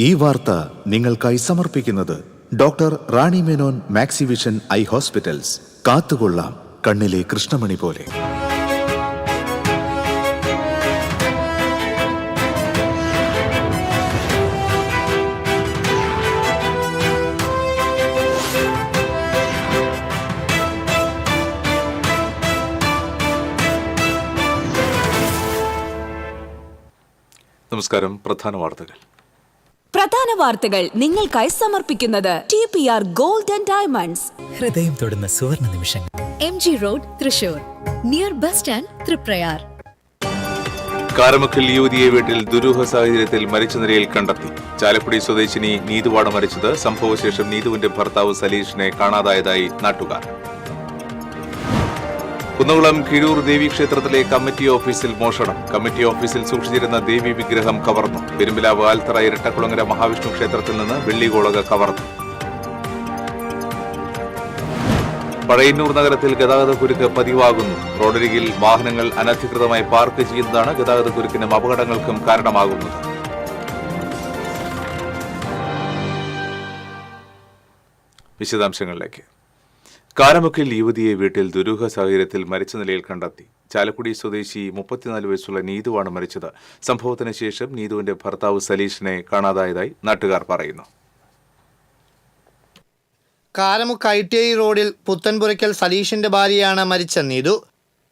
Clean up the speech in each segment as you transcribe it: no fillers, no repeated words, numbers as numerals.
ഈ വാർത്ത നിങ്ങൾക്കായി സമർപ്പിക്കുന്നത് doctor Rani Menon Maxivision I hospitals. കാത്തുകൊള്ളാം കണ്ണിലെ കൃഷ്ണമണി പോലെ. നമസ്കാരം. പ്രധാന വാർത്തകൾ നിങ്ങൾക്കായി സമർപ്പിക്കുന്നത് TPR ഗോൾഡ് ആൻഡ് ഡയമണ്ട്സ്. ഹൃദയം തൊടുന്ന സുവർണ നിമിഷങ്ങൾ. MG road, Thrissur, near bus stand, Triprayar. കാരമുക്കിൽ യുവതിയെ വീട്ടിൽ ദുരൂഹ സാഹചര്യത്തിൽ മരിച്ച നിലയിൽ കണ്ടെത്തി. ചാലക്കുടി സ്വദേശിനി നീതുവാണ് മരിച്ചത്. സംഭവശേഷം നീതുവിന്റെ ഭർത്താവ് സലീഷിനെ കാണാതായതായി നാട്ടുകാർ. കുന്നകുളം കിഴൂർ ദേവീക്ഷേത്രത്തിലെ കമ്മിറ്റി ഓഫീസിൽ മോഷണം. കമ്മിറ്റി ഓഫീസിൽ സൂക്ഷിച്ചിരുന്ന ദേവി വിഗ്രഹം കവർന്നു. പെരുമ്പിലാവ് ആൽത്തറ ഇരട്ടക്കുളങ്ങര മഹാവിഷ്ണു ക്ഷേത്രത്തിൽ നിന്ന് വെള്ളിഗോളക കവർന്നു. പഴയന്നൂർ നഗരത്തിൽ ഗതാഗതക്കുരുക്ക് പതിവാകുന്നു. റോഡരികിൽ വാഹനങ്ങൾ അനധികൃതമായി പാർക്ക് ചെയ്യുന്നതാണ് ഗതാഗതക്കുരുക്കിനും അപകടങ്ങൾക്കും കാരണമാകുന്നത്. വിശദാംശങ്ങളിലേക്ക്. കാരമുക്കിൽ യുവതിയെ വീട്ടിൽ ദുരൂഹ സാഹചര്യത്തിൽ മരിച്ച നിലയിൽ കണ്ടെത്തി. ചാലക്കുടി സ്വദേശി 34 വയസ്സുള്ള നീതുവാണ് മരിച്ചത്. സംഭവത്തിന് ശേഷം നീതുവിന്റെ ഭർത്താവ് സലീഷിനെ കാണാതായതായി നാട്ടുകാർ പറയുന്നു. കാരമുക്ക് ITI റോഡിൽ പുത്തൻപുരയ്ക്കൽ സലീഷിന്റെ ഭാര്യയാണ് മരിച്ച നീതു.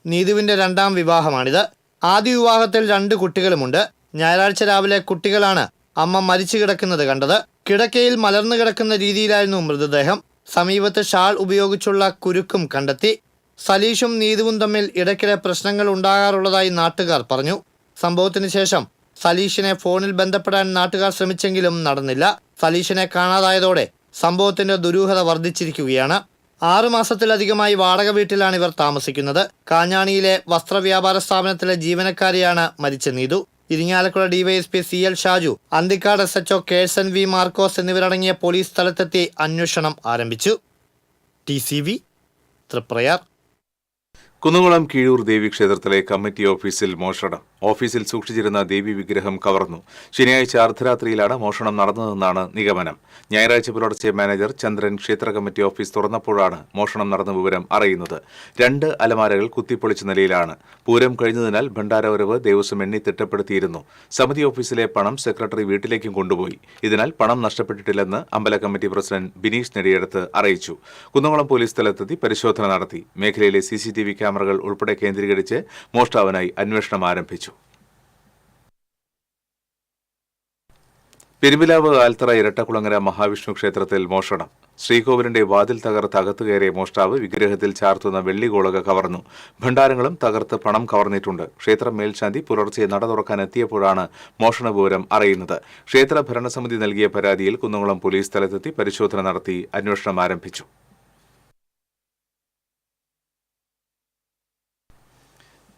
നീതുവിന്റെ 2ാം വിവാഹമാണിത്. ആദ്യ വിവാഹത്തിൽ 2 കുട്ടികളുമുണ്ട്. ഞായറാഴ്ച രാവിലെ കുട്ടികളാണ് അമ്മ മരിച്ചു കിടക്കുന്നത് കണ്ടത്. കിടക്കയിൽ മലർന്നു കിടക്കുന്ന രീതിയിലായിരുന്നു മൃതദേഹം. സമീപത്ത് ഷാൾ ഉപയോഗിച്ചുള്ള കുരുക്കും കണ്ടെത്തി. സലീഷും നീതുവും തമ്മിൽ ഇടയ്ക്കിടെ പ്രശ്നങ്ങൾ ഉണ്ടാകാറുള്ളതായി നാട്ടുകാർ പറഞ്ഞു. സംഭവത്തിന് ശേഷം സലീഷിനെ ഫോണിൽ ബന്ധപ്പെടാൻ നാട്ടുകാർ ശ്രമിച്ചെങ്കിലും നടന്നില്ല. സലീഷിനെ കാണാതായതോടെ സംഭവത്തിന്റെ ദുരൂഹത വർദ്ധിച്ചിരിക്കുകയാണ്. 6 മാസത്തിലധികമായി വാടക വീട്ടിലാണ് ഇവർ താമസിക്കുന്നത്. കാഞ്ഞാണിയിലെ വസ്ത്രവ്യാപാര സ്ഥാപനത്തിലെ ജീവനക്കാരിയാണ് മരിച്ച Neethu. Irinjalakuda DYSP CL Shaju, Anthikkad SHO Kerson V Markose എന്നിവരടങ്ങിയ പോലീസ് സ്ഥലത്തെത്തി അന്വേഷണം ആരംഭിച്ചു. TCV തൃപ്രയാർ. കുന്നകുളം കിഴൂർ ദേവീക്ഷേത്രത്തിലെ കമ്മിറ്റി ഓഫീസിൽ മോഷണം. ഓഫീസിൽ സൂക്ഷിച്ചിരുന്ന ദേവി വിഗ്രഹം കവർന്നു. ശനിയാഴ്ച അർദ്ധരാത്രിയിലാണ് മോഷണം നടന്നതെന്നാണ് നിഗമനം. ഞായറാഴ്ച പുലർച്ചെ മാനേജർ ചന്ദ്രൻ ക്ഷേത്ര കമ്മിറ്റി ഓഫീസ് തുറന്നപ്പോഴാണ് മോഷണം നടന്ന വിവരം അറിയുന്നത്. 2 അലമാരകൾ കുത്തിപ്പൊളിച്ച നിലയിലാണ്. പൂരം കഴിഞ്ഞതിനാൽ ഭണ്ഡാരവരവ് ദേവസ്വം എണ്ണി തിട്ടപ്പെടുത്തിയിരുന്നു. സമിതി ഓഫീസിലെ പണം സെക്രട്ടറി വീട്ടിലേക്കും കൊണ്ടുപോയി. ഇതിനാൽ പണം നഷ്ടപ്പെട്ടിട്ടില്ലെന്ന് അമ്പല കമ്മിറ്റി പ്രസിഡന്റ് ബിനീഷ് നെടിയടത്ത് അറിയിച്ചു. കുന്നകുളം പോലീസ് സ്ഥലത്തെത്തി പരിശോധന നടത്തി. മേഖലയിലെ CCTV ക്യാമറകൾ ഉൾപ്പെടെ കേന്ദ്രീകരിച്ച് മോഷ്ടാവിനായി അന്വേഷണം ആരംഭിച്ചു. പെരുമ്പിലാവ് ആൽത്തറ ഇരട്ടക്കുളങ്ങര മഹാവിഷ്ണു ക്ഷേത്രത്തിൽ മോഷണം. ശ്രീകോവിലിന്റെ വാതിൽ തകർത്ത് അകത്തു കയറിയ മോഷ്ടാവ് വിഗ്രഹത്തിൽ ചാർത്തുന്ന വെള്ളിഗോളക കവർന്നു. ഭണ്ഡാരങ്ങളും തകർത്ത് പണം കവർന്നിട്ടുണ്ട്. ക്ഷേത്രം മേൽശാന്തി പുലർച്ചെ നട തുറക്കാൻ എത്തിയപ്പോഴാണ് മോഷണ വിവരം അറിയുന്നത്. ക്ഷേത്ര ഭരണസമിതി നൽകിയ പരാതിയിൽ കുന്നകുളം പോലീസ് സ്ഥലത്തെത്തി പരിശോധന നടത്തി അന്വേഷണം ആരംഭിച്ചു.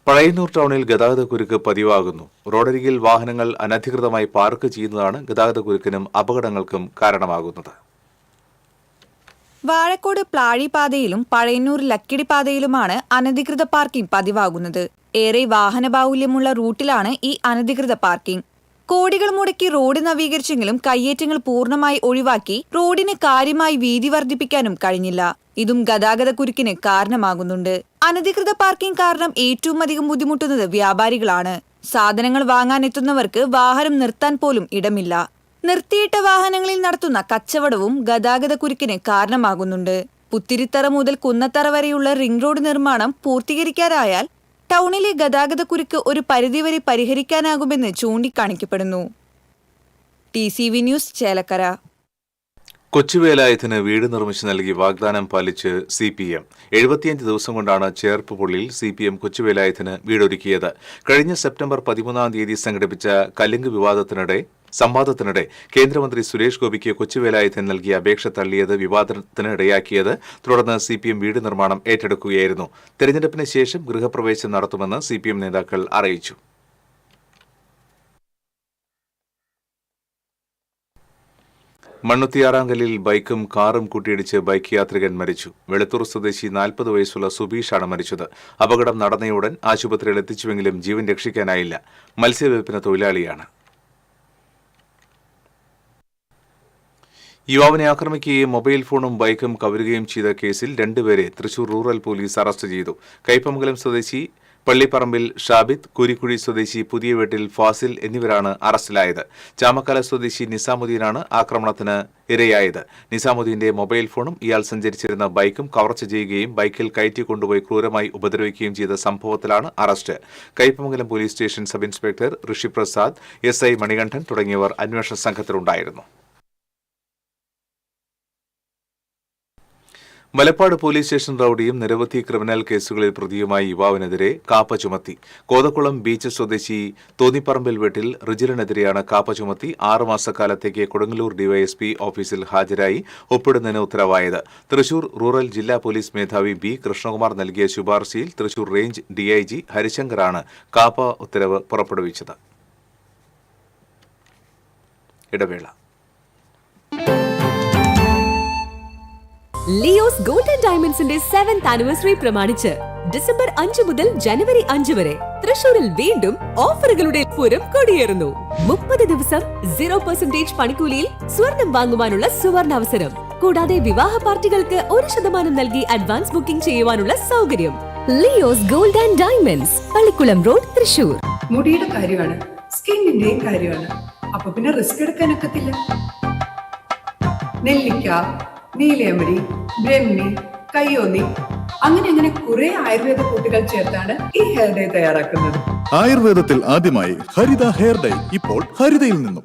പഴയന്നൂർ ടൗണിൽ ഗതാഗതക്കുരുക്ക് പതിവാകുന്നു. റോഡരികിൽ വാഹനങ്ങൾ അനധികൃതമായി പാർക്ക് ചെയ്യുന്നതാണ് ഗതാഗതക്കുരുക്കിനും അപകടങ്ങൾക്കും കാരണമാകുന്നത്. വാഴക്കോട് പ്ലാഴി പാതയിലും പഴയന്നൂർ ലക്കിടി പാതയിലുമാണ് അനധികൃത പാർക്കിംഗ് പതിവാകുന്നത്. ഏറെ വാഹനബാഹുല്യമുള്ള റൂട്ടിലാണ് ഈ അനധികൃത പാർക്കിംഗ്. കോടികൾ മുടക്കി റോഡ് നവീകരിച്ചെങ്കിലും കയ്യേറ്റങ്ങൾ പൂർണ്ണമായി ഒഴിവാക്കി റോഡിന് കാര്യമായി വീതി വർദ്ധിപ്പിക്കാനും കഴിഞ്ഞില്ല. ഇതും ഗതാഗതക്കുരുക്കിന് കാരണമാകുന്നുണ്ട്. അനധികൃത പാർക്കിംഗ് കാരണം ഏറ്റവും അധികം ബുദ്ധിമുട്ടുന്നത് വ്യാപാരികളാണ്. സാധനങ്ങൾ വാങ്ങാനെത്തുന്നവർക്ക് വാഹനം നിർത്താൻ പോലും ഇടമില്ല. നിർത്തിയിട്ട വാഹനങ്ങളിൽ നടത്തുന്ന കച്ചവടവും ഗതാഗതക്കുരുക്കിന് കാരണമാകുന്നുണ്ട്. പുത്തിരിത്തറ മുതൽ കുന്നത്തറ വരെയുള്ള റിംഗ് റോഡ് നിർമ്മാണം പൂർത്തീകരിക്കാനായാൽ ടൗണിലെ ഗതാഗതക്കുരുക്ക് ഒരു പരിധിവരെ പരിഹരിക്കാനാകുമെന്ന് ചൂണ്ടിക്കാണിക്കപ്പെടുന്നു. TCV news, Chelakkara. കൊച്ചുവേലായത്തിന് വീട് നിർമ്മിച്ചു നൽകി വാഗ്ദാനം പാലിച്ച് CPM. 75 ദിവസം കൊണ്ടാണ് ചേർപ്പുപള്ളിയിൽ CPM കൊച്ചുവേലായത്തിന് വീടൊരുക്കിയത്. കഴിഞ്ഞ സെപ്റ്റംബർ 13-ാം തീയതി സംഘടിപ്പിച്ച കല്ലിങ്ക് സംവാദത്തിനിടെ കേന്ദ്രമന്ത്രി സുരേഷ് ഗോപിക്ക് കൊച്ചുവേലായത്തിന് നൽകിയ അപേക്ഷ തള്ളിയത് വിവാദത്തിനിടയാക്കിയത്. തുടർന്ന് CPM വീട് നിർമ്മാണം ഏറ്റെടുക്കുകയായിരുന്നു. തെരഞ്ഞെടുപ്പിന് ശേഷം ഗൃഹപ്രവേശം നടത്തുമെന്ന് CPM നേതാക്കൾ അറിയിച്ചു. മണ്ണുത്തിയാറാങ്കലിൽ ബൈക്കും കാറും കൂട്ടിയിടിച്ച് ബൈക്ക് യാത്രികൻ മരിച്ചു. വെളുത്തൂർ സ്വദേശി 40 വയസ്സുള്ള സുബീഷാണ് മരിച്ചത്. അപകടം നടന്നയുടൻ ആശുപത്രിയിൽ എത്തിച്ചുവെങ്കിലും ജീവൻ രക്ഷിക്കാനായില്ല. മത്സ്യബന്ധന തൊഴിലാളിയാണ്. യുവാവിനെ ആക്രമിക്കുകയും മൊബൈൽ ഫോണും ബൈക്കും കവരുകയും ചെയ്ത കേസിൽ രണ്ടുപേരെ തൃശൂർ റൂറൽ പോലീസ് അറസ്റ്റ് ചെയ്തു. കൈപ്പമംഗലം സ്വദേശി പള്ളിപ്പറമ്പിൽ ഷാബിദ്, കുരിക്കുഴി സ്വദേശി പുതിയ വീട്ടിൽ ഫാസിൽ എന്നിവരാണ് അറസ്റ്റിലായത്. ചാമക്കാല സ്വദേശി നിസാമുദ്ദീനാണ് ആക്രമണത്തിന് ഇരയായത്. നിസാമുദ്ദീന്റെ മൊബൈൽ ഫോണും ഇയാൾ സഞ്ചരിച്ചിരുന്ന ബൈക്കും കവർച്ച ചെയ്യുകയും ബൈക്കിൽ കയറ്റിക്കൊണ്ടുപോയി ക്രൂരമായി ഉപദ്രവിക്കുകയും ചെയ്ത സംഭവത്തിലാണ് arrest. Kaipamangalam police station sub inspector Rishiprasad, SI Manikandan തുടങ്ങിയവർ അന്വേഷണ സംഘത്തിലുണ്ടായിരുന്നു. മലപ്പാട് പോലീസ് സ്റ്റേഷൻ റൌഡിയും നിരവധി ക്രിമിനൽ കേസുകളിൽ പ്രതിയുമായി യുവാവിനെതിരെ കാപ്പ ചുമത്തി. കോതക്കുളം ബീച്ച് സ്വദേശി തോന്നിപ്പറമ്പിൽ വീട്ടിൽ റിജിലിനെതിരെയാണ് കാപ്പ ചുമത്തി 6 മാസക്കാലത്തേക്ക് കൊടുങ്ങല്ലൂർ ഡിവൈഎസ്പി ഓഫീസിൽ ഹാജരായി ഒപ്പിടുന്നതിന് ഉത്തരവായത്. തൃശൂർ റൂറൽ ജില്ലാ പോലീസ് മേധാവി B. കൃഷ്ണകുമാർ നൽകിയ ശുപാർശയിൽ തൃശൂർ റേഞ്ച് DIG ഹരിശങ്കറാണ് കാപ്പ ഉത്തരവ് പുറപ്പെടുവിച്ചത്. ഇടവേള. ലിയോസ് ഗോൾഡ് ആൻഡ് ഡയമണ്ട്സിന്റെ 7th ആനിവേഴ്സറി പ്രമാണിച്ച് ഡിസംബർ 5 മുതൽ ജനുവരി 5 വരെ തൃശൂരിൽ വീണ്ടും ഓഫറുകളുടെ പൂരം കൊടിയേറുന്നു. 30 ദിവസം 0% പണിക്കൂലിയിൽ സ്വർണം വാങ്ങുവാനുള്ള സുവർണാവസരം. കൂടാതെ വിവാഹ പാർട്ടികൾക്ക് 1% നൽകി അഡ്വാൻസ് ബുക്കിംഗ് ചെയ്യുവാനുള്ള സൗകര്യം. Leo's gold and diamonds, Pallikulam road, Thrissur. മുടിയുടെ കാര്യമാണ്, സ്കിന്നിന്റെയും കാര്യമാണ്. അപ്പൊ പിന്നെ റിസ്ക് എടുക്കാനൊക്കത്തില്ല. നെല്ലിക്ക, നീലയമരി, ബ്രഹ്മി, കയ്യോന്നി, അങ്ങനെ കുറെ ആയുർവേദ കൂട്ടുകൾ ചേർത്താണ് ഈ ഹെയർ ഡേ തയ്യാറാക്കുന്നത്. ആയുർവേദത്തിൽ ആദ്യമായി ഹരിത ഹെയർ ഡൈ ഇപ്പോൾ ഹരിതയിൽ നിന്നും.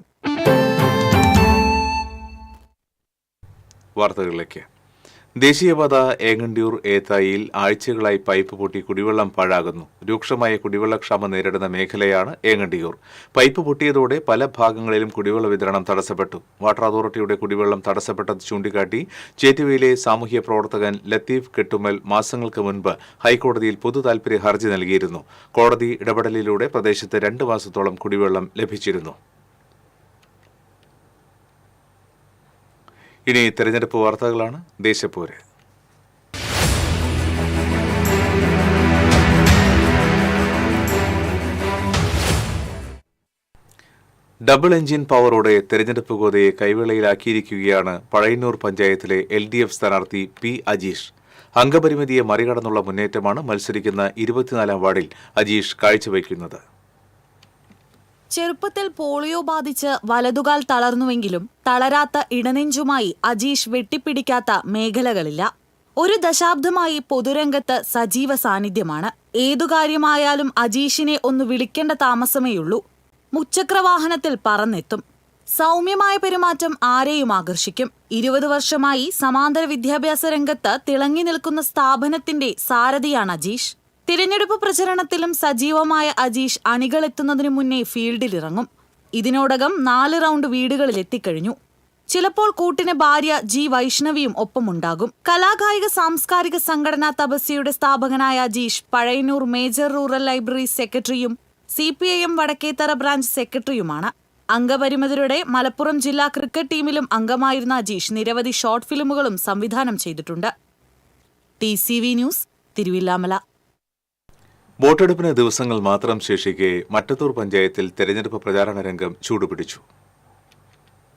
വാർത്തകളിലേക്ക്. ദേശീയപാത ഏങ്ങണ്ടിയൂർ ഏത്തായിയിൽ ആഴ്ചകളായി പൈപ്പ് പൊട്ടി കുടിവെള്ളം പാഴാകുന്നു. രൂക്ഷമായ കുടിവെള്ളക്ഷാമം നേരിടുന്ന മേഖലയാണ് ഏങ്ങണ്ടിയൂർ. പൈപ്പ് പൊട്ടിയതോടെ പല ഭാഗങ്ങളിലും കുടിവെള്ള വിതരണം തടസ്സപ്പെട്ടു. വാട്ടർ അതോറിറ്റിയുടെ കുടിവെള്ളം തടസ്സപ്പെട്ടത് ചൂണ്ടിക്കാട്ടി ചേറ്റുവയിലെ സാമൂഹ്യ പ്രവർത്തകൻ ലത്തീഫ് കെട്ടുമൽ മാസങ്ങൾക്ക് മുൻപ് ഹൈക്കോടതിയിൽ പൊതു താൽപര്യ ഹർജി നൽകിയിരുന്നു. കോടതി ഇടപെടലിലൂടെ പ്രദേശത്ത് 2 മാസത്തോളം കുടിവെള്ളം ലഭിച്ചിരുന്നു. ഇനി തെരഞ്ഞെടുപ്പ് വാർത്തകളാണ്. ദേശപ്പോര്. ഡബിൾ എഞ്ചിൻ പവറോടെ തെരഞ്ഞെടുപ്പ് ഗോതയെ കൈവേളയിലാക്കിയിരിക്കുകയാണ് പഴയന്നൂർ പഞ്ചായത്തിലെ LDF സ്ഥാനാർത്ഥി P. അജീഷ്. അംഗപരിമിതിയെ മറികടന്നുള്ള മുന്നേറ്റമാണ് മത്സരിക്കുന്ന 24-ാം വാർഡിൽ അജീഷ് കാഴ്ചവയ്ക്കുന്നത്. ചെറുപ്പത്തിൽ പോളിയോ ബാധിച്ച് വലതുകാൽ തളർന്നുവെങ്കിലും തളരാത്ത ഇടനെഞ്ചുമായി അജീഷ് വെട്ടിപ്പിടിക്കാത്ത മേഖലകളില്ല. 1 ദശാബ്ദമായി പൊതുരംഗത്ത് സജീവ സാന്നിധ്യമാണ്. ഏതു കാര്യമായാലും അജീഷിനെ ഒന്ന് വിളിക്കേണ്ട താമസമേയുള്ളൂ. മുച്ചക്രവാഹനത്തിൽ പറന്നെത്തും. സൗമ്യമായ പെരുമാറ്റം ആരെയും ആകർഷിക്കും. 20 വർഷമായി സമാന്തര വിദ്യാഭ്യാസ രംഗത്ത് തിളങ്ങി നിൽക്കുന്ന സ്ഥാപനത്തിന്റെ സാരഥിയാണ് അജീഷ്. തിരഞ്ഞെടുപ്പ് പ്രചരണത്തിലും സജീവമായ അജീഷ് അണികളെത്തുന്നതിനു മുന്നേ ഫീൽഡിലിറങ്ങും. ഇതിനോടകം 4 റൗണ്ട് വീടുകളിൽ എത്തിക്കഴിഞ്ഞു. ചിലപ്പോൾ കൂട്ടിന് ഭാര്യ G. വൈഷ്ണവിയും ഒപ്പമുണ്ടാകും. കലാകായിക സാംസ്കാരിക സംഘടനാ തപസ്യയുടെ സ്ഥാപകനായ Ajeesh Pazhayannur major rural library സെക്രട്ടറിയും CPIM വടക്കേത്തറ ബ്രാഞ്ച് സെക്രട്ടറിയുമാണ്. അംഗപരിമിതരുടെ മലപ്പുറം ജില്ലാ ക്രിക്കറ്റ് ടീമിലും അംഗമായിരുന്ന അജീഷ് നിരവധി ഷോർട്ട് ഫിലിമുകളും സംവിധാനം ചെയ്തിട്ടുണ്ട്. TCV news, Thiruvilwamala. വോട്ടെടുപ്പിന് ദിവസങ്ങൾ മാത്രം ശേഷിക്കെ മറ്റത്തൂർ പഞ്ചായത്തിൽ തെരഞ്ഞെടുപ്പ് പ്രചാരണ രംഗം ചൂടുപിടിച്ചു.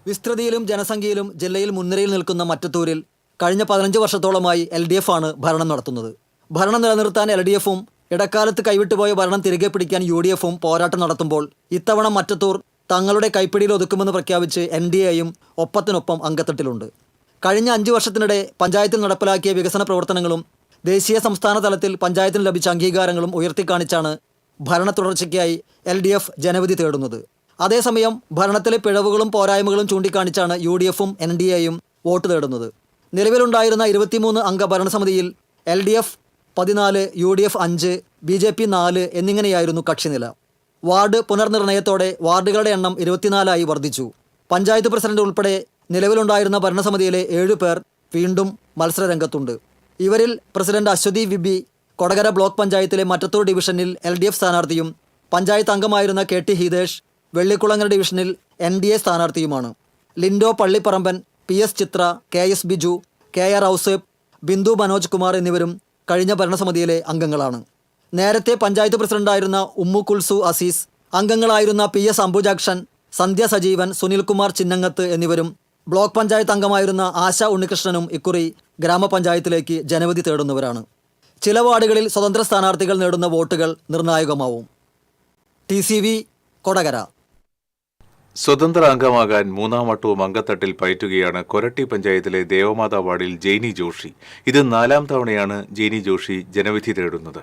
വിസ്തൃതിയിലും ജനസംഖ്യയിലും ജില്ലയിൽ മുൻനിരയിൽ നിൽക്കുന്ന മറ്റത്തൂരിൽ കഴിഞ്ഞ 15 വർഷത്തോളമായി LDF ആണ് ഭരണം നടത്തുന്നത്. ഭരണം നിലനിർത്താൻ LDF-ഉം ഇടക്കാലത്ത് കൈവിട്ടുപോയ ഭരണം തിരികെ പിടിക്കാൻ UDF-ഉം പോരാട്ടം നടത്തുമ്പോൾ ഇത്തവണ മറ്റത്തൂർ തങ്ങളുടെ കൈപ്പിടിയിൽ ഒതുക്കുമെന്ന് പ്രഖ്യാപിച്ച് NDA-യും ഒപ്പത്തിനൊപ്പം അംഗത്തട്ടിലുണ്ട്. കഴിഞ്ഞ 5 വർഷത്തിനിടെ പഞ്ചായത്തിൽ നടപ്പിലാക്കിയ വികസന പ്രവർത്തനങ്ങളും ദേശീയ സംസ്ഥാന തലത്തിൽ പഞ്ചായത്തിന് ലഭിച്ച അംഗീകാരങ്ങളും ഉയർത്തിക്കാണിച്ചാണ് ഭരണ തുടർച്ചയ്ക്കായി LDF ജനവിധി തേടുന്നത്. അതേസമയം ഭരണത്തിലെ പിഴവുകളും പോരായ്മകളും ചൂണ്ടിക്കാണിച്ചാണ് UDF-ഉം NDA-യും വോട്ട് തേടുന്നത്. നിലവിലുണ്ടായിരുന്ന 23 അംഗ ഭരണസമിതിയിൽ LDF 14, UDF 5, BJP 4 എന്നിങ്ങനെയായിരുന്നു കക്ഷിനില. വാർഡ് പുനർനിർണയത്തോടെ വാർഡുകളുടെ എണ്ണം 24 വർദ്ധിച്ചു. പഞ്ചായത്ത് പ്രസിഡന്റ് ഉൾപ്പെടെ നിലവിലുണ്ടായിരുന്ന ഭരണസമിതിയിലെ 7 പേർ വീണ്ടും മത്സരരംഗത്തുണ്ട്. ഇവരിൽ പ്രസിഡന്റ് അശ്വതി വിബി കൊടകര ബ്ലോക്ക് പഞ്ചായത്തിലെ മറ്റത്തൂർ ഡിവിഷനിൽ LDF സ്ഥാനാർത്ഥിയും പഞ്ചായത്ത് അംഗമായിരുന്ന KT ഹിതേഷ് വെള്ളിക്കുളങ്ങര ഡിവിഷനിൽ NDA സ്ഥാനാർത്ഥിയുമാണ്. ലിൻഡോ പള്ളിപ്പറമ്പൻ, PS ചിത്ര, KS ബിജു, KR ഔസേബ്, ബിന്ദു മനോജ് കുമാർ എന്നിവരും കഴിഞ്ഞ ഭരണസമിതിയിലെ അംഗങ്ങളാണ്. നേരത്തെ പഞ്ചായത്ത് പ്രസിഡന്റായിരുന്ന ഉമ്മു കുൽസു അസീസ്, അംഗങ്ങളായിരുന്ന PS അംബുജാക്ഷൻ, സന്ധ്യ സജീവൻ, സുനിൽകുമാർ ചിന്നങ്ങത്ത് എന്നിവരും ബ്ലോക്ക് പഞ്ചായത്ത് അംഗമായിരുന്ന ആശ ഉണ്ണികൃഷ്ണനും ഇക്കുറി ഗ്രാമപഞ്ചായത്തിലേക്ക് ജനവിധി തേടുന്നവരാണ്. ചില വാർഡുകളിൽ സ്വതന്ത്ര സ്ഥാനാർത്ഥികൾ നേടുന്ന വോട്ടുകൾ നിർണായകമാവും. TCV കൊടകര. സ്വതന്ത്ര അംഗമാകാൻ മൂന്നാം വട്ടവും അങ്കത്തട്ടിൽ പയറ്റുകയാണ് കൊരട്ടി പഞ്ചായത്തിലെ ദേവമാതാ വാർഡിൽ ജെയ്നി ജോഷി. ഇത് 4ാം തവണയാണ് ജെയ്നി ജോഷി ജനവിധി തേടുന്നത്.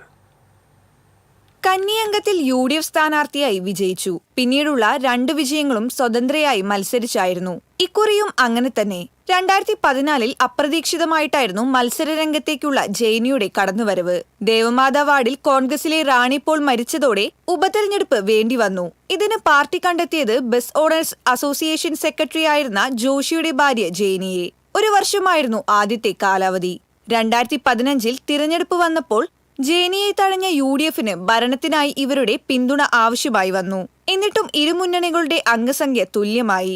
കന്നിയംഗത്തിൽ UDF സ്ഥാനാർത്ഥിയായി വിജയിച്ചു. പിന്നീടുള്ള 2 വിജയങ്ങളും സ്വതന്ത്രയായി മത്സരിച്ചായിരുന്നു. ഇക്കുറിയും അങ്ങനെ തന്നെ. 2014 അപ്രതീക്ഷിതമായിട്ടായിരുന്നു മത്സരരംഗത്തേക്കുള്ള ജെയ്നിയുടെ കടന്നുവരവ്. ദേവമാതാ വാർഡിൽ കോൺഗ്രസിലെ റാണി പോൾ മരിച്ചതോടെ ഉപതെരഞ്ഞെടുപ്പ് വേണ്ടിവന്നു. ഇതിന് പാർട്ടി കണ്ടെത്തിയത് ബസ് ഓണേഴ്സ് അസോസിയേഷൻ സെക്രട്ടറി ആയിരുന്ന ജോഷിയുടെ ഭാര്യ ജെയ്നിയെ. 1 വർഷമായിരുന്നു ആദ്യത്തെ കാലാവധി. 2015 തിരഞ്ഞെടുപ്പ് വന്നപ്പോൾ ജെയ്നിയെ തഴഞ്ഞ UDFന് ഭരണത്തിനായി ഇവരുടെ പിന്തുണ ആവശ്യമായി വന്നു. എന്നിട്ടും ഇരുമുന്നണികളുടെ അംഗസംഖ്യ തുല്യമായി.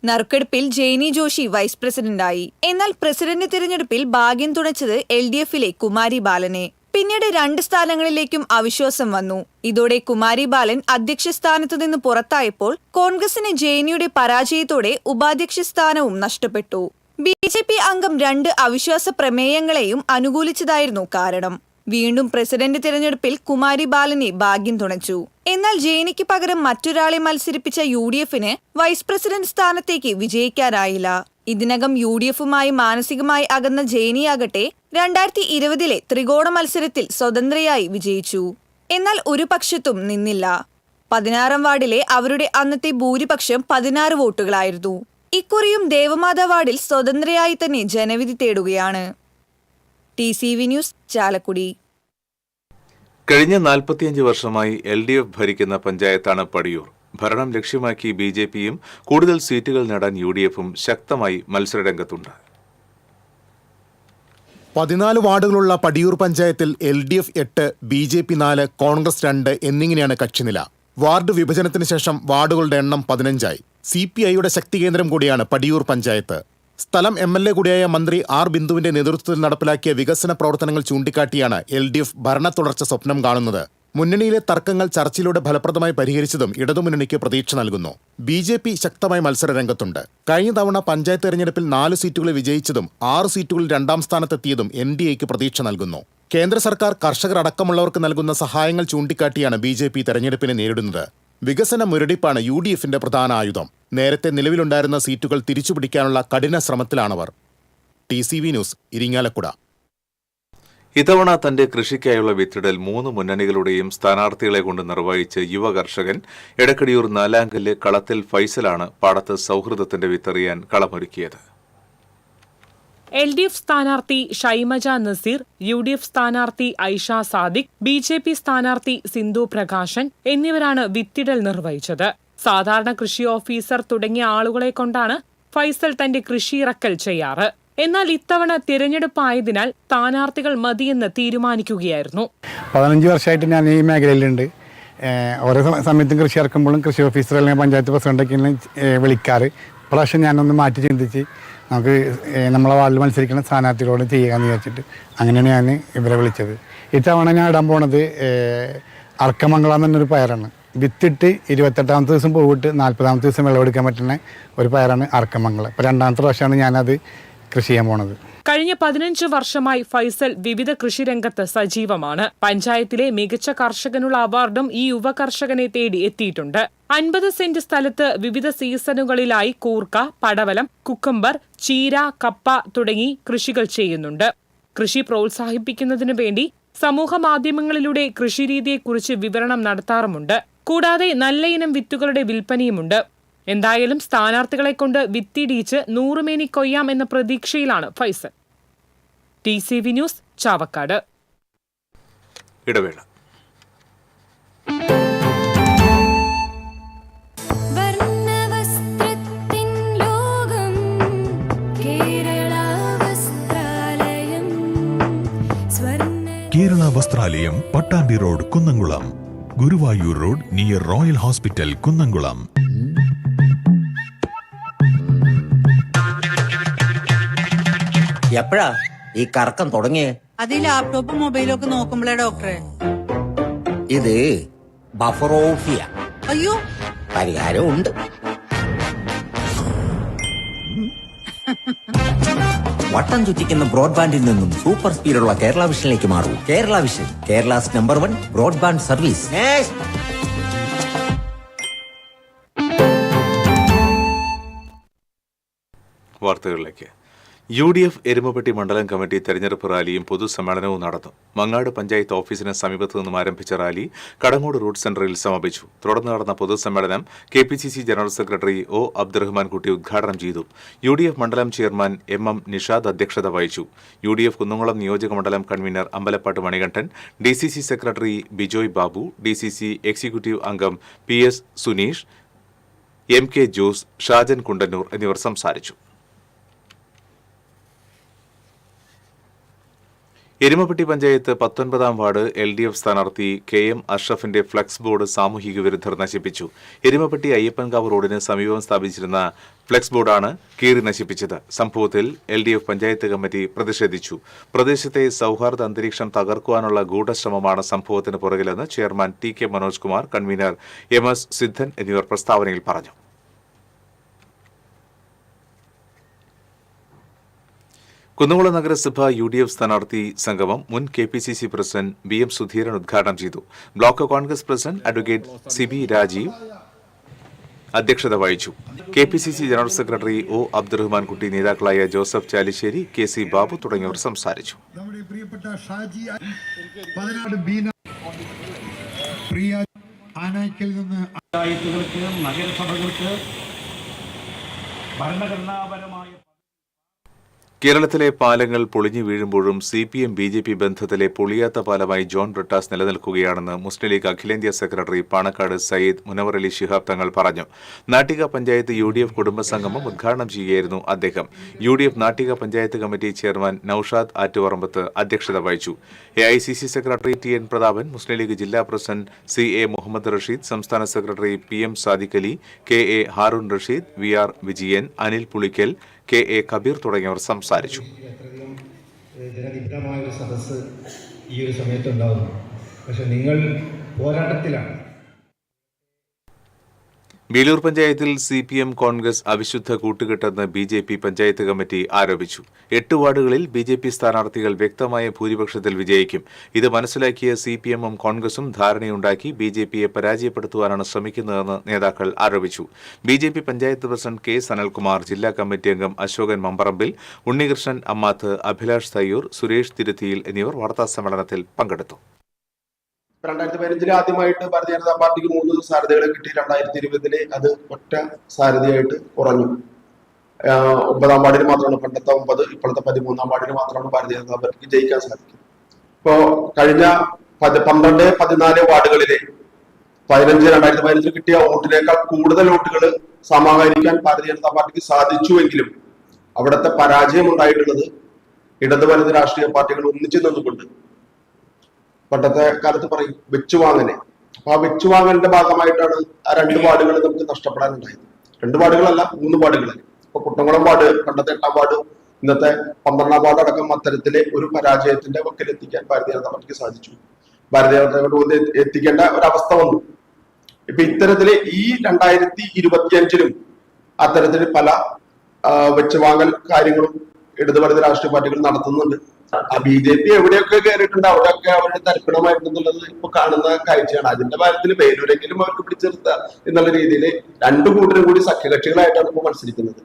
നറുക്കെടുപ്പിൽ ജെയ്നി ജോഷി വൈസ് പ്രസിഡന്റായി. എന്നാൽ പ്രസിഡന്റ് തിരഞ്ഞെടുപ്പിൽ ഭാഗ്യം തുണച്ചത് LDFിലെ കുമാരി ബാലനെ. പിന്നീട് 2 സ്ഥാനങ്ങളിലേക്കും അവിശ്വാസം വന്നു. ഇതോടെ കുമാരി ബാലൻ അധ്യക്ഷ സ്ഥാനത്തു നിന്ന് പുറത്തായപ്പോൾ കോൺഗ്രസിന് ജെയ്നിയുടെ പരാജയത്തോടെ ഉപാധ്യക്ഷ സ്ഥാനവും നഷ്ടപ്പെട്ടു. BJP അംഗം 2 അവിശ്വാസ പ്രമേയങ്ങളെയും അനുകൂലിച്ചതായിരുന്നു കാരണം. വീണ്ടും പ്രസിഡന്റ് തിരഞ്ഞെടുപ്പിൽ കുമാരി ബാലനെ ഭാഗ്യം തുണച്ചു. എന്നാൽ ജെയ്നിക്ക് പകരം മറ്റൊരാളെ മത്സരിപ്പിച്ച UDFന് വൈസ് പ്രസിഡന്റ് സ്ഥാനത്തേക്ക് വിജയിക്കാനായില്ല. ഇതിനകം UDFുമായി മാനസികമായി അകന്ന ജെയ്നിയാകട്ടെ 2020 ത്രികോണ മത്സരത്തിൽ സ്വതന്ത്രയായി വിജയിച്ചു. എന്നാൽ ഒരു പക്ഷത്തും നിന്നില്ല. 16ാം വാർഡിലെ അവരുടെ അന്നത്തെ ഭൂരിപക്ഷം 16 വോട്ടുകളായിരുന്നു. ഇക്കുറിയും ദേവമാതാ വാർഡിൽ സ്വതന്ത്രയായി തന്നെ ജനവിധി തേടുകയാണ്. TCV news, Chalakudy. കഴിഞ്ഞ 45 വർഷമായി LDF ഭരിക്കുന്ന പഞ്ചായത്താണ് പടിയൂർ. ഭരണം ലക്ഷ്യമാക്കി BJPയും കൂടുതൽ സീറ്റുകൾ നേടാൻ UDFും ശക്തമായി മത്സരരംഗത്തുണ്ട്. 14 വാർഡുകളുള്ള പടിയൂർ പഞ്ചായത്തിൽ LDF 8, BJP 4, കോൺഗ്രസ് 2 എന്നിങ്ങനെയാണ് കക്ഷിനില. വാർഡ് വിഭജനത്തിന് ശേഷം വാർഡുകളുടെ എണ്ണം 15ആയി. CPIയുടെ ശക്തി കേന്ദ്രം കൂടിയാണ് പടിയൂർ പഞ്ചായത്ത്. സ്ഥലം MLA കൂടിയായ മന്ത്രി R. ബിന്ദുവിന്റെ നേതൃത്വത്തിൽ നടപ്പിലാക്കിയ വികസന പ്രവർത്തനങ്ങൾ ചൂണ്ടിക്കാട്ടിയാണ് LDF ഭരണ തുടർച്ച സ്വപ്നം കാണുന്നത്. മുന്നണിയിലെ തർക്കങ്ങൾ ചർച്ചയിലൂടെ ഫലപ്രദമായി പരിഹരിച്ചതും ഇടതുമുന്നണിക്ക് പ്രതീക്ഷ നൽകുന്നു. BJP ശക്തമായി മത്സരരംഗത്തുണ്ട്. കഴിഞ്ഞ തവണ പഞ്ചായത്ത് തെരഞ്ഞെടുപ്പിൽ 4 സീറ്റുകളിൽ വിജയിച്ചതും 6 സീറ്റുകളിൽ 2ാം സ്ഥാനത്തെത്തിയതും NDAക്ക് പ്രതീക്ഷ നൽകുന്നു. കേന്ദ്ര സർക്കാർ കർഷകർ അടക്കമുള്ളവർക്ക് നൽകുന്ന സഹായങ്ങൾ ചൂണ്ടിക്കാട്ടിയാണ് BJP തെരഞ്ഞെടുപ്പിനെ നേരിടുന്നത്. വികസന മുരടിപ്പാണ് UDFന്റെ പ്രധാന ആയുധം. നേരത്തെ നിലവിലുണ്ടായിരുന്ന സീറ്റുകൾ തിരിച്ചുപിടിക്കാനുള്ള കഠിന ശ്രമത്തിലാണവർ. TCV news, Irinjalakuda. ഇത്തവണ തന്റെ കൃഷിക്കായുള്ള വിത്തിടൽ 3 മുന്നണികളുടെയും സ്ഥാനാർത്ഥികളെ കൊണ്ട് നിർവഹിച്ച് യുവ കർഷകൻ എടക്കടിയൂർ 4-കല്ല് കളത്തിൽ ഫൈസലാണ് പാടത്ത് സൗഹൃദത്തിന്റെ വിത്തെറിയാൻ കളമൊരുക്കിയത്. LDF സ്ഥാനാർത്ഥി ഷൈമജ നസീർ, UDF സ്ഥാനാർത്ഥി ഐഷ സാദിഖ്, BJP സ്ഥാനാർത്ഥി സിന്ധു പ്രകാശൻ എന്നിവരാണ് വിത്തിടൽ നിർവഹിച്ചത്. സാധാരണ കൃഷി ഓഫീസർ തുടങ്ങിയ ആളുകളെ കൊണ്ടാണ് ഫൈസൽ തന്റെ കൃഷി ഇറക്കൽ ചെയ്യാറ്. എന്നാൽ ഇത്തവണ തിരഞ്ഞെടുപ്പായതിനാൽ സ്ഥാനാർത്ഥികൾ മതിയെന്ന് തീരുമാനിക്കുകയായിരുന്നു. 15 വർഷമായിട്ട് ഞാൻ ഈ മേഖലയിലുണ്ട്. ഓരോ സമയത്തും കൃഷി ഇറക്കുമ്പോഴും കൃഷി ഓഫീസർ അല്ലെങ്കിൽ പഞ്ചായത്ത് പ്രസിഡന്റൊക്കെയാണ് വിളിക്കാറ്. പ്രാവശ്യം ഞാനൊന്ന് മാറ്റി ചിന്തിച്ച് നമുക്ക് നമ്മളെ വാർഡിൽ മത്സരിക്കുന്ന സ്ഥാനാർത്ഥികളോട് ചെയ്യാമെന്ന് വിചാരിച്ചിട്ട് അങ്ങനെയാണ് ഞാൻ ഇവരെ വിളിച്ചത്. ഇത്തവണ ഞാൻ ഇടാൻ പോണത് അർക്കമംഗളം എന്നൊരു പയറാണ്. വിത്തിട്ട് 28ാമത്തെ ദിവസം പോയിട്ട് 40ാമത്തെ ദിവസം വിളവെടുക്കാൻ പറ്റുന്ന ഒരു പയറാണ് അർക്കമംഗളം. ഇപ്പോൾ 2ാമത്തെ പ്രാവശ്യമാണ് ഞാനത് കൃഷി ചെയ്യാൻ പോണത്. കഴിഞ്ഞ 15 വർഷമായി ഫൈസൽ വിവിധ കൃഷിരംഗത്ത് സജീവമാണ്. പഞ്ചായത്തിലെ മികച്ച കർഷകനുള്ള അവാർഡും ഈ യുവ കർഷകനെ തേടി എത്തിയിട്ടുണ്ട്. 50 സെന്റ് സ്ഥലത്ത് വിവിധ സീസണുകളിലായി കൂർക്ക, പടവലം, കുക്കുംബർ, ചീര, കപ്പ തുടങ്ങി കൃഷികൾ ചെയ്യുന്നുണ്ട്. കൃഷി പ്രോത്സാഹിപ്പിക്കുന്നതിനു വേണ്ടി സമൂഹ മാധ്യമങ്ങളിലൂടെ കൃഷിരീതിയെക്കുറിച്ച് വിവരണം നടത്താറുമുണ്ട്. കൂടാതെ നല്ല ഇനം വിത്തുകളുടെ വിൽപ്പനയുമുണ്ട്. എന്തായാലും സ്ഥാനാർത്ഥികളെ കൊണ്ട് വിത്തിടിയിച്ച് 100 മേനി കൊയ്യാം എന്ന പ്രതീക്ഷയിലാണ് ഫൈസൽ. TCV news, Chavakkad. ഇടവേള. Kerala Vasthralayam, Pattambi road, Kunnamkulam. Guruvayur road near royal hospital, Kunnamkulam. എപ്പോഴാ ഈ കറക്കം തുടങ്ങിയേ? അത് ലാപ്ടോപ്പും മൊബൈലും ഒക്കെ നോക്കുമ്പോഴേ ഡോക്ടറെ. ഇത് ബഫറോഫിയ. അയ്യോ, പരിഹാരം ഉണ്ട്. വട്ടം ചുറ്റിക്കുന്ന ബ്രോഡ്ബാൻഡിൽ നിന്നും സൂപ്പർ സ്പീഡുള്ള കേരള വിഷനിലേക്ക് മാറൂ. Kerala vision, Kerala's #1 broadband service. വാർത്തകളിലേക്ക്. UDF എരുമപ്പെട്ടി മണ്ഡലം കമ്മിറ്റി തെരഞ്ഞെടുപ്പ് റാലിയും പൊതുസമ്മേളനവും നടന്നു. മങ്ങാട് പഞ്ചായത്ത് ഓഫീസിന് സമീപത്തു നിന്നും ആരംഭിച്ച റാലി കടങ്ങോട് റൂട്ട് സെന്ററിൽ സമാപിച്ചു. തുടർന്ന് നടന്ന പൊതുസമ്മേളനം KPCC general secretary O. Abdurahman Kutty ഉദ്ഘാടനം ചെയ്തു. UDF മണ്ഡലം ചെയർമാൻ MM നിഷാദ് അധ്യക്ഷത വഹിച്ചു. UDF കുന്നംകുളം നിയോജക മണ്ഡലം convener Ambalappattu Manikandan, DCC secretary Bijoy Babu, DCC executive അംഗം PS സുനീഷ്, MK ജോസ്, ഷാജൻ കുണ്ടന്നൂർ എന്നിവർ സംസാരിച്ചു. എരുമപ്പെട്ടി പഞ്ചായത്ത് 19-ാം വാർഡ് LDF സ്ഥാനാർത്ഥി KM അഷ്റഫിന്റെ ഫ്ലക്സ് ബോർഡ് സാമൂഹിക വിരുദ്ധർ നശിപ്പിച്ചു. എരുമപ്പെട്ടി അയ്യപ്പൻകാവ് റോഡിന് സമീപം സ്ഥാപിച്ചിരുന്ന ഫ്ലക്സ് ബോർഡാണ് കീറി നശിപ്പിച്ചത്. സംഭവത്തിൽ LDF പഞ്ചായത്ത് കമ്മിറ്റി പ്രതിഷേധിച്ചു. പ്രദേശത്തെ സൌഹാർദ്ദ അന്തരീക്ഷം തകർക്കുവാനുള്ള ഗൂഢശ്രമമാണ് സംഭവത്തിന് പുറകിലെന്ന് chairman TK Manoj Kumar, convener MS Siddhan എന്നിവർ പ്രസ്താവനയിൽ പറഞ്ഞു. കുന്നംകുളം നഗരസഭ UDF സ്ഥാനാർത്ഥി സംഗമം മുൻ KPCC പ്രസിഡന്റ് BM സുധീരൻ ഉദ്ഘാടനം ചെയ്തു. Block Congress president advocate CB Rajeev അധ്യക്ഷത വഹിച്ചു. KPCC general secretary O. Abdurahman Kutty, നേതാക്കളായ ജോസഫ് ചാലിശ്ശേരി, KC ബാബു തുടങ്ങിയവർ സംസാരിച്ചു. നഗരസഭകൾക്ക് ഭരണഘടനാപരമായ കേരളത്തിലെ പാലങ്ങൾ പൊളിഞ്ഞു വീഴുമ്പോഴും CPM-BJP ബന്ധത്തിലെ പൊളിയാത്ത പാലമായി ജോൺ ബ്രിട്ടാസ് നിലനിൽക്കുകയാണെന്ന് മുസ്ലിം ലീഗ് അഖിലേന്ത്യാ സെക്രട്ടറി പാണക്കാട് സയ്യിദ് മുനവർ അലി ശിഹാബ് തങ്ങൾ പറഞ്ഞു. നാട്ടിക പഞ്ചായത്ത് UDF കുടുംബസംഗമം ഉദ്ഘാടനം ചെയ്യുകയായിരുന്നു അദ്ദേഹം. UDF Nattika panchayat committee chairman Noushad Attuparambath അധ്യക്ഷത വഹിച്ചു. AICC secretary TN Prathapan, Muslim League ജില്ലാ പ്രസിഡന്റ് CA മുഹമ്മദ് റഷീദ്, സംസ്ഥാന secretary PM Sadiq Ali, KA Haroon Rasheed, VR Vijayan, Anil Pulikkal, KA Kabeer തുടങ്ങിയവർ സംസാരിച്ചു. ജനനിബിഡമായ ഒരു സദസ്സ് ഈ ഒരു സമയത്തുണ്ടാവുന്നു. പക്ഷെ നിങ്ങൾ പോരാട്ടത്തിലാണ്. വേലൂർ പഞ്ചായത്തിൽ CPM കോൺഗ്രസ് അവിശുദ്ധ കൂട്ടുകെട്ടെന്ന് BJP പഞ്ചായത്ത് കമ്മിറ്റി ആരോപിച്ചു. 8 വാർഡുകളിൽ BJP സ്ഥാനാർത്ഥികൾ വ്യക്തമായ ഭൂരിപക്ഷത്തിൽ വിജയിക്കും. ഇത് മനസ്സിലാക്കിയ CPM-ഉം കോൺഗ്രസും ധാരണയുണ്ടാക്കി BJPയെ പരാജയപ്പെടുത്തുവാനാണ് ശ്രമിക്കുന്നതെന്ന് നേതാക്കൾ ആരോപിച്ചു. BJP panchayat president K. Sanalkumar, ജില്ലാ കമ്മിറ്റി അംഗം അശോകൻ മമ്പറമ്പിൽ, ഉണ്ണികൃഷ്ണൻ അമ്മാത്ത്, അഭിലാഷ് തയ്യൂർ, സുരേഷ് തിരുത്തിയിൽ എന്നിവർ വാർത്താസമ്മേളനത്തിൽ പങ്കെടുത്തു. 2015 ആദ്യമായിട്ട് ഭാരതീയ ജനതാ പാർട്ടിക്ക് 3 സാരഥികളെ കിട്ടി. 2020 അത് ഒറ്റ സാരഥിയായിട്ട് കുറഞ്ഞു. 9-ാം വാർഡിൽ മാത്രമാണ്, പണ്ടത്തെ 9, ഇപ്പോഴത്തെ 13-ാം വാർഡിൽ മാത്രമാണ് ഭാരതീയ ജനതാ പാർട്ടിക്ക് ജയിക്കാൻ സാധിക്കും. ഇപ്പോ കഴിഞ്ഞ 12, 14 വാർഡുകളിലെ 2015 കിട്ടിയ വോട്ടിനേക്കാൾ കൂടുതൽ വോട്ടുകൾ സമാഹരിക്കാൻ ഭാരതീയ ജനതാ പാർട്ടിക്ക് സാധിച്ചുവെങ്കിലും അവിടുത്തെ പരാജയം ഉണ്ടായിട്ടുള്ളത് ഇടത് വലത് രാഷ്ട്രീയ പാർട്ടികൾ ഒന്നിച്ചു നിന്നുകൊണ്ട് പണ്ടത്തെ കാലത്ത് പറയും വെച്ചുവാങ്ങനെ. അപ്പൊ ആ വെച്ചുവാങ്ങലിന്റെ ഭാഗമായിട്ടാണ് ആ 2 വാർഡുകൾ നമുക്ക് നഷ്ടപ്പെടാനുണ്ടായത്. 2 വാർഡുകളല്ല, 3 വാർഡുകൾ. ഇപ്പൊ കുട്ടംകുളം വാർഡ്, പണ്ടത്തെ 8-ാം വാർഡ്, ഇന്നത്തെ 12-ാം വാർഡ് അടക്കം അത്തരത്തിലെ ഒരു പരാജയത്തിന്റെ വക്കിലെത്തിക്കാൻ ഭാരതീയ ജനതാ പാർട്ടിക്ക് സാധിച്ചു. ഭാരതീയ ജനതാ പാർട്ടി എത്തിക്കേണ്ട ഒരവസ്ഥ വന്നു. ഇപ്പൊ ഇത്തരത്തില് ഈ 2025-ലും അത്തരത്തിൽ പല വെച്ചുവാങ്ങൽ കാര്യങ്ങളും ഇടത് വലത് രാഷ്ട്രീയ പാർട്ടികൾ നടത്തുന്നുണ്ട്. BJP എവിടെയൊക്കെ കയറിയിട്ടുണ്ട് അവിടെയൊക്കെ അവരുടെ തരിപ്പണമായിട്ടുള്ളത് ഇപ്പൊ കാണുന്ന കാഴ്ചയാണ്. അതിന്റെ കാര്യത്തിൽ വേലൂരെങ്കിലും അവർക്ക് പിടിച്ചെടുത്ത എന്നുള്ള രീതിയിൽ 2 കൂട്ടരും കൂടി സഖ്യകക്ഷികളായിട്ടാണ് ഇപ്പോൾ മത്സരിക്കുന്നത്.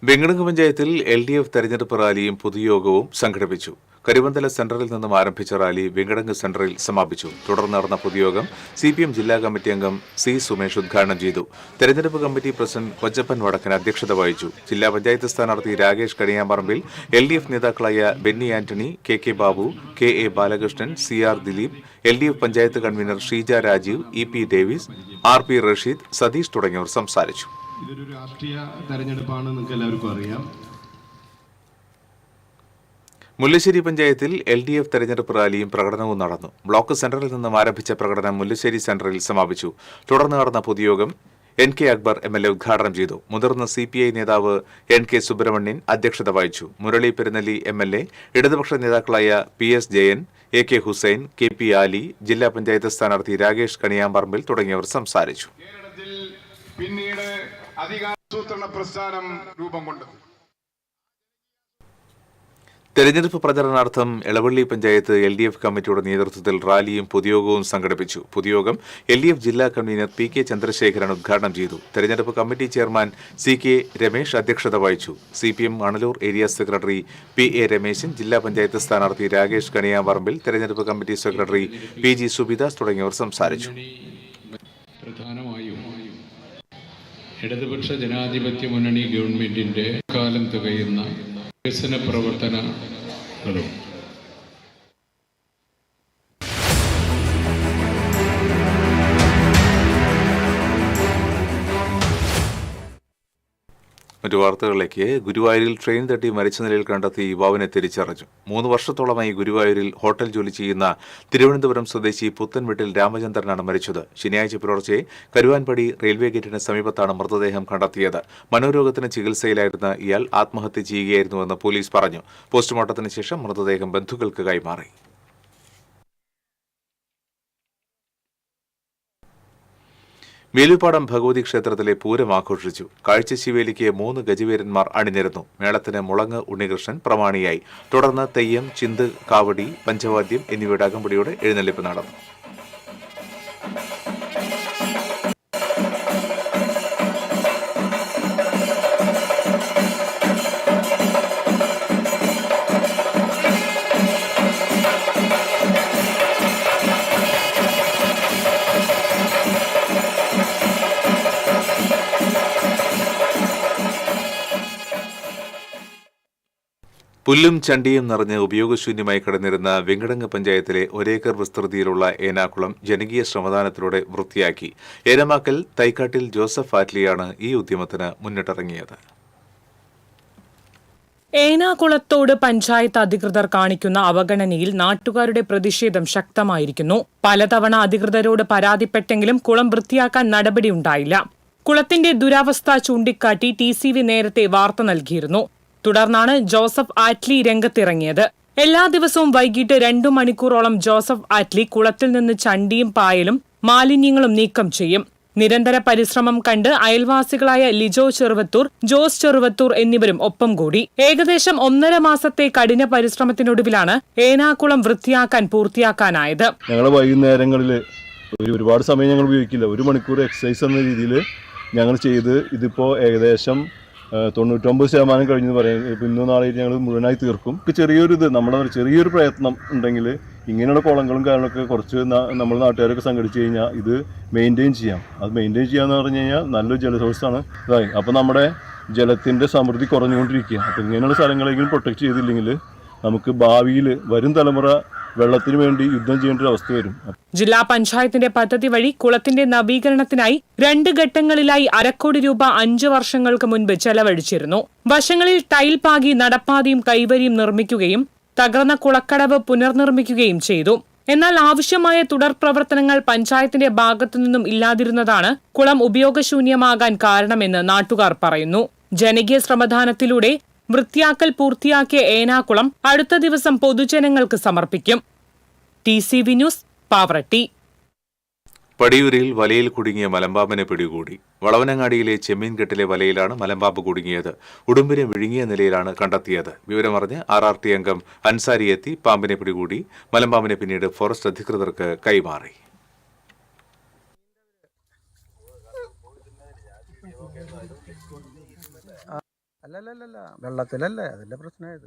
വെങ്ങടങ്ങ് പഞ്ചായത്തിൽ LDF തെരഞ്ഞെടുപ്പ് റാലിയും പൊതുയോഗവും സംഘടിപ്പിച്ചു. കരിവന്തല സെന്ററിൽ നിന്നും ആരംഭിച്ച റാലി വെങ്ങടങ്ങ് സെന്ററിൽ സമാപിച്ചു. തുടർന്ന് നടന്ന പൊതുയോഗം CPM ജില്ലാ കമ്മിറ്റി അംഗം C. സുമേഷ് ഉദ്ഘാടനം ചെയ്തു. തെരഞ്ഞെടുപ്പ് കമ്മിറ്റി പ്രസിഡന്റ് കൊച്ചപ്പൻ വടക്കൻ അധ്യക്ഷത വഹിച്ചു. ജില്ലാ പഞ്ചായത്ത് സ്ഥാനാർത്ഥി രാകേഷ് കണിയാമ്പറമ്പിൽ, LDF നേതാക്കളായ Benny Antony, KK Babu, KA Balakrishnan, CR Dileep, LDF panchayat convener Sheeja Rajeev, EP Davis, RP Rasheed, Satheesh തുടങ്ങിയവർ സംസാരിച്ചു. ഇതൊരു രാഷ്ട്രീയ തെരഞ്ഞെടുപ്പാണ്, നിങ്ങൾക്ക് എല്ലാവർക്കും അറിയാം. മുല്ലശ്ശേരി പഞ്ചായത്തിൽ LDF തെരഞ്ഞെടുപ്പ് റാലിയും പ്രകടനവും നടന്നു. ബ്ലോക്ക് സെന്ററിൽ നിന്നും ആരംഭിച്ച പ്രകടനം മുല്ലശ്ശേരി സെന്ററിൽ സമാപിച്ചു. തുടർന്ന് നടന്ന പൊതുയോഗം NK അക്ബർ MLA ഉദ്ഘാടനം ചെയ്തു. മുതിർന്ന CPI നേതാവ് NK സുബ്രഹ്മണ്യൻ അധ്യക്ഷത വഹിച്ചു. മുരളി പെരുന്നലി MLA, ഇടതുപക്ഷ നേതാക്കളായ PS Jayan, AK Hussain, KP ആലി, ജില്ലാ പഞ്ചായത്ത് സ്ഥാനാർത്ഥി രാകേഷ് കണിയാമ്പറമ്പിൽ തുടങ്ങിയവർ സംസാരിച്ചു. ആസൂത്രണ പ്രസ്ഥാനം രൂപം കൊണ്ടത്. തെരഞ്ഞെടുപ്പ് പ്രചരണാർത്ഥം എളവള്ളി പഞ്ചായത്ത് LDF കമ്മിറ്റിയുടെ നേതൃത്വത്തിൽ റാലിയും പൊതുയോഗവും സംഘടിപ്പിച്ചു. പൊതുയോഗം LDF ജില്ലാ കൺവീനർ PK ചന്ദ്രശേഖരൻ ഉദ്ഘാടനം ചെയ്തു. തെരഞ്ഞെടുപ്പ് കമ്മിറ്റി ചെയർമാൻ CK രമേശ് അധ്യക്ഷത വഹിച്ചു. CPM Analoor area secretary PA Rameshan, ജില്ലാ പഞ്ചായത്ത് സ്ഥാനാർത്ഥി രാകേഷ് കണിയാമ്പറമ്പിൽ, തെരഞ്ഞെടുപ്പ് കമ്മിറ്റി സെക്രട്ടറി PG സുബിദാസ് തുടങ്ങിയവർ സംസാരിച്ചു. പ്രധാനമായും ഇടതുപക്ഷ ജനാധിപത്യ മുന്നണി ഗവൺമെന്റിന്റെ കാലം തികയുന്ന വികസന പ്രവർത്തനങ്ങളും മറ്റു വാർത്തകളിലേക്ക്. ഗുരുവായൂരിൽ ട്രെയിൻ തട്ടി മരിച്ച നിലയിൽ കണ്ടെത്തി യുവാവിനെ തിരിച്ചറിഞ്ഞു. 3 വർഷത്തോളമായി ഗുരുവായൂരിൽ ഹോട്ടൽ ജോലി ചെയ്യുന്ന തിരുവനന്തപുരം സ്വദേശി പുത്തൻവീട്ടിൽ രാമചന്ദ്രനാണ് മരിച്ചത്. ശനിയാഴ്ച പുലർച്ചെ കരുവാൻപടി റെയിൽവേ ഗേറ്റിന് സമീപത്താണ് മൃതദേഹം കണ്ടെത്തിയത്. മനോരോഗത്തിന് ചികിത്സയിലായിരുന്ന ഇയാൾ ആത്മഹത്യ ചെയ്യുകയായിരുന്നുവെന്ന് പോലീസ് പറഞ്ഞു. പോസ്റ്റ്മോർട്ടത്തിന് ശേഷം മൃതദേഹം ബന്ധുക്കൾക്ക് കൈമാറി. മേലുപ്പാടം ഭഗവതി ക്ഷേത്രത്തിലെ പൂരം ആഘോഷിച്ചു. കാഴ്ചശിവേലിക്ക് 3 ഗജവീരന്മാർ അണിനിരന്നു. മേളത്തിന് മുളങ്ങ് ഉണ്ണികൃഷ്ണൻ പ്രമാണിയായി. തുടർന്ന് തെയ്യം, ചിന്ത്, കാവടി, പഞ്ചവാദ്യം എന്നിവയുടെ അകമ്പടിയോടെ എഴുന്നള്ളിപ്പ് നടന്നു. പുല്ലും ചണ്ടിയും നിറഞ്ഞ് ഉപയോഗശൂന്യമായി കിടന്നിരുന്ന വെങ്കടങ്ങ് പഞ്ചായത്തിലെ ഒരേക്കർ വിസ്തൃതിയിലുള്ള ഏനാകുളം ജനകീയ ശ്രമദാനത്തിലൂടെ വൃത്തിയാക്കി. ഏനമാക്കൽ തൈക്കാട്ടിൽ ജോസഫ് ആറ്റ്ലിയാണ് ഈ ഉദ്യമത്തിന് മുന്നിട്ടിറങ്ങിയത്. ഏനാകുളത്തോട് പഞ്ചായത്ത് അധികൃതർ കാണിക്കുന്ന അവഗണനയിൽ നാട്ടുകാരുടെ പ്രതിഷേധം ശക്തമായിരിക്കുന്നു. പലതവണ അധികൃതരോട് പരാതിപ്പെട്ടെങ്കിലും കുളം വൃത്തിയാക്കാൻ നടപടിയുണ്ടായില്ല. കുളത്തിന്റെ ദുരവസ്ഥ ചൂണ്ടിക്കാട്ടി TCV നേരത്തെ വാർത്ത നൽകിയിരുന്നു. തുടർന്നാണ് ജോസഫ് ആറ്റ്ലി രംഗത്തിറങ്ങിയത്. എല്ലാ ദിവസവും വൈകിട്ട് 2 മണിക്കൂറോളം ജോസഫ് ആറ്റ്ലി കുളത്തിൽ നിന്ന് ചണ്ടിയും പായലും മാലിന്യങ്ങളും നീക്കം ചെയ്യും. നിരന്തര പരിശ്രമം കണ്ട് അയൽവാസികളായ ലിജോ ചെറുവത്തൂർ, ജോസ് ചെറുവത്തൂർ എന്നിവരും ഒപ്പം കൂടി. ഏകദേശം 1.5 മാസത്തെ കഠിന പരിശ്രമത്തിനൊടുവിലാണ് ഏനാകുളം വൃത്തിയാക്കാൻ പൂർത്തിയാക്കാനായത്. ഞങ്ങൾ വൈകുന്നേരങ്ങളിൽ ഒരുപാട് സമയം ഞങ്ങൾ ഉപയോഗിക്കില്ല. 1 മണിക്കൂർ എക്സസൈസ് എന്ന രീതിയിൽ ഞങ്ങൾ ചെയ്ത് ഇതിപ്പോൾ ഏകദേശം 99% കഴിഞ്ഞെന്ന് പറയാം. ഇപ്പം ഇന്നും നാളെയും ഞങ്ങൾ മുഴുവനായി തീർക്കും. നമ്മുടെ ചെറിയൊരു പ്രയത്നം ഉണ്ടെങ്കിൽ ഇങ്ങനെയുള്ള കുളങ്ങളും കാര്യങ്ങളൊക്കെ കുറച്ച് നമ്മൾ നാട്ടുകാരൊക്കെ സംഘടിച്ച് കഴിഞ്ഞാൽ ഇത് മെയിൻറ്റെയിൻ ചെയ്യാം. അത് മെയിൻറ്റെയിൻ ചെയ്യാന്ന് പറഞ്ഞു കഴിഞ്ഞാൽ നല്ലൊരു ജലസോഴ്സാണ്. അപ്പോൾ നമ്മുടെ ജലത്തിൻ്റെ സമൃദ്ധി കുറഞ്ഞുകൊണ്ടിരിക്കുക. അപ്പോൾ ഇങ്ങനെയുള്ള സ്ഥലങ്ങളെങ്കിലും പ്രൊട്ടക്ട് ചെയ്തില്ലെങ്കിൽ നമുക്ക് ഭാവിയിൽ വരും തലമുറ വെള്ളത്തിന് വേണ്ടി യുദ്ധം ചെയ്യേണ്ട ഒരു അവസ്ഥ വരും. ജില്ലാ പഞ്ചായത്തിന്റെ പദ്ധതി വഴി കുളത്തിന്റെ നവീകരണത്തിനായി 2 ഘട്ടങ്ങളിലായി 1 കോടി രൂപ 5 വർഷങ്ങൾക്ക് മുൻപ് ചെലവഴിച്ചിരുന്നു. വശങ്ങളിൽ ടൈൽ പാകി നടപ്പാതയും കൈവരിയും നിർമ്മിക്കുകയും തകർന്ന കുളക്കടവ് പുനർനിർമ്മിക്കുകയും ചെയ്തു. എന്നാൽ ആവശ്യമായ തുടർ പ്രവർത്തനങ്ങൾ പഞ്ചായത്തിന്റെ ഭാഗത്തുനിന്നും ഇല്ലാതിരുന്നതാണ് കുളം ഉപയോഗശൂന്യമാകാൻ കാരണമെന്ന് നാട്ടുകാർ പറയുന്നു. ജനകീയ ശ്രമദാനത്തിലൂടെ വൃത്തിയാക്കൽ പൂർത്തിയാക്കിയ ഏനാകുളം അടുത്ത ദിവസം പൊതുജനങ്ങൾക്ക് സമർപ്പിക്കും. TCV news, Pavaratti. പടിയൂരിൽ വലയിൽ കുടുങ്ങിയ മലമ്പാമ്പിനെ പിടികൂടി. വളവനങ്ങാടിയിലെ ചെമ്മീൻകെട്ടിലെ വലയിലാണ് മലമ്പാമ്പ് കുടുങ്ങിയത്. ഉടുമ്പിനെ വിഴുങ്ങിയ നിലയിലാണ് കണ്ടെത്തിയത്. വിവരമറിഞ്ഞ് RRT അംഗം അൻസാരി എത്തി പാമ്പിനെ പിടികൂടി. മലമ്പാമ്പിനെ പിന്നീട് ഫോറസ്റ്റ് അധികൃതർക്ക് കൈമാറി. അല്ലല്ലല്ല വെള്ളത്തിലല്ലേ, അതിന്റെ പ്രശ്നമായത്.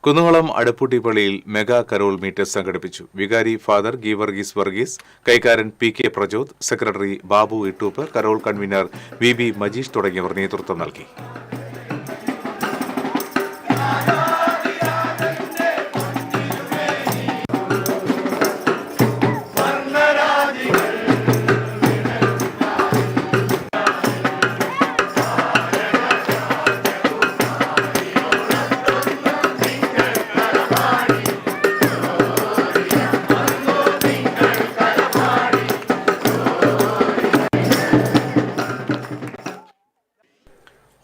കുന്നുകുളം അടുപ്പൂട്ടി പള്ളിയിൽ മെഗാ കരോൾ മീറ്റ് സംഘടിപ്പിച്ചു. വികാരി ഫാദർ ഗീവർഗീസ് വർഗീസ്, കൈക്കാരൻ PK Prajod, secretary Babu Ittoop, carol convener VB Majeesh തുടങ്ങിയവർ നേതൃത്വം നൽകി.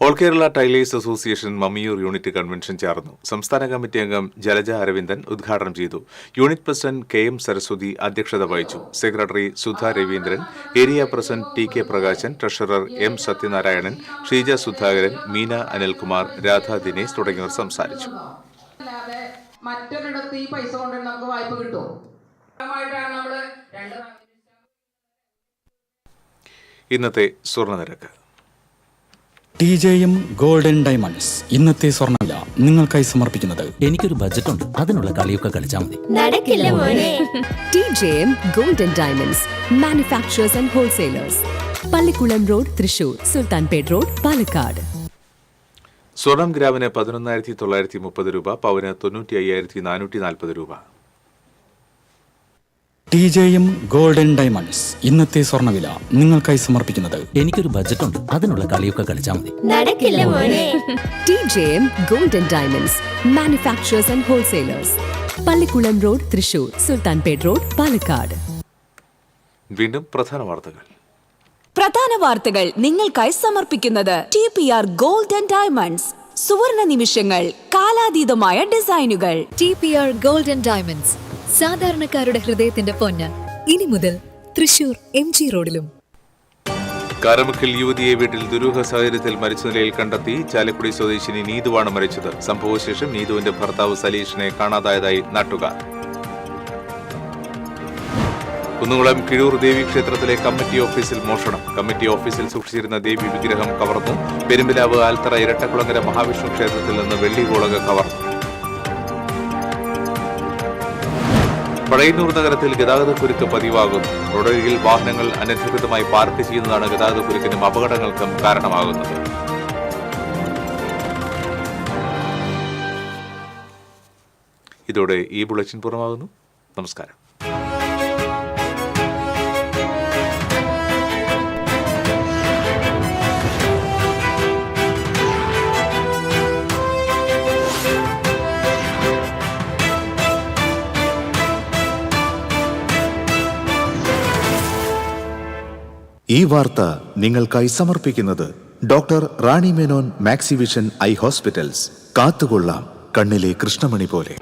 All Kerala tailors association Mammiyoor unit convention ചേർന്നു. സംസ്ഥാന കമ്മിറ്റി അംഗം ജലജ അരവിന്ദൻ ഉദ്ഘാടനം ചെയ്തു. യൂണിറ്റ് പ്രസിഡന്റ് KM സരസ്വതി അധ്യക്ഷത വഹിച്ചു. Secretary Sudha Raveendran, area president TK Prakashan, treasurer M Sathyanarayanan, Sheeja Sudhakaran, Meena Anilkumar, Radha Dinesh തുടങ്ങിയവർ സംസാരിച്ചു. മറ്റൊരിടത്ത് ഈ പൈസ കൊണ്ട് നമുക്ക് വായ്പ കിട്ടും. ഇന്നത്തെ സ്വർണ്ണനിരക്ക്. TJM ഗോൾഡൻ ഡയമണ്ട്സ് ഇന്നത്തെ സ്വർണ്ണവില നിങ്ങൾക്കായി സമർപ്പിക്കുന്നത് എനിക്കൊരു ബജറ്റ് ഉണ്ട്, അതിനുള്ള കളിയൊക്കെ കളിച്ചാൽ മതി. നടക്കില്ല മോനെ. TJM golden diamonds manufacturers and wholesalers, Pallikulam road, Thrissur, Sultanpet road, Palakkad. സ്വർണം ഗ്രാമിന് 11,930 രൂപ, പവന് 95,440 രൂപ. TJM ഗോൾഡൻ ഡയമണ്ട്സ് ഇന്നത്തെ സ്വർണ്ണവില നിങ്ങൾക്കായി സമർപ്പിക്കുന്നത് എനിക്കൊരു ബജറ്റ് ഉണ്ട്, അതിനുള്ള കളിയൊക്കെ കളിച്ചാൽ മതി. നടക്കില്ല മോനെ. TJM golden diamonds manufacturers and wholesalers, Pallikulam road, Thrissur, Sultanpet road, Palakkad. വീണ്ടും പ്രധാന വാർത്തകൾ. പ്രധാന വാർത്തകൾ നിങ്ങൾക്കായി സമർപ്പിക്കുന്നത് TPR ഗോൾഡൻ ഡയമണ്ട്സ്. സുവർണ നിമിഷങ്ങൾ, കാലാതീതമായ ഡിസൈനുകൾ. TPR ഗോൾഡൻ ഡയമണ്ട്സ്, സാധാരണക്കാരുടെ ഹൃദയത്തിന്റെ പൊന്ന്. ഇനി മുതൽ തൃശൂർ MG റോഡിലും. കാരമുക്കിൽ യുവതിയെ വീട്ടിൽ ദുരൂഹ സാഹചര്യത്തിൽ മരിച്ച നിലയിൽ കണ്ടെത്തി. ചാലക്കുടി സ്വദേശിനി നീതുവാണ് മരിച്ചത്. സംഭവശേഷം നീതുവിന്റെ ഭർത്താവ് സലീഷിനെ കാണാതായതായി നാട്ടുകാർ. കുന്നുകുളം കിഴൂർ ദേവി ക്ഷേത്രത്തിലെ കമ്മിറ്റി ഓഫീസിൽ മോഷണം. കമ്മിറ്റി ഓഫീസിൽ സൂക്ഷിച്ചിരുന്ന ദേവി വിഗ്രഹം കവർന്നു. പെരുമ്പിലാവ് ആൽത്തറ ഇരട്ടക്കുളങ്ങര മഹാവിഷ്ണു ക്ഷേത്രത്തിൽ നിന്ന് വെള്ളി ഗോളക കവർന്നു. പഴയന്നൂർ നഗരത്തിൽ ഗതാഗതക്കുരുക്ക് പതിവാകുന്നു. റോഡരികിൽ വാഹനങ്ങൾ അനധികൃതമായി പാർക്ക് ചെയ്യുന്നതാണ് ഗതാഗതക്കുരുക്കിനും അപകടങ്ങൾക്കും കാരണമാകുന്നത്. ഇതോടെ ഈ ബുള്ളറ്റിൻ പൂർണ്ണമാകുന്നു. നമസ്കാരം. ഈ വാർത്ത നിങ്ങൾക്കായി സമർപ്പിക്കുന്നത് doctor Rani Menon Maxivision I hospitals. കാത്തുകൊള്ളാം കണ്ണിലെ കൃഷ്ണമണി പോലെ.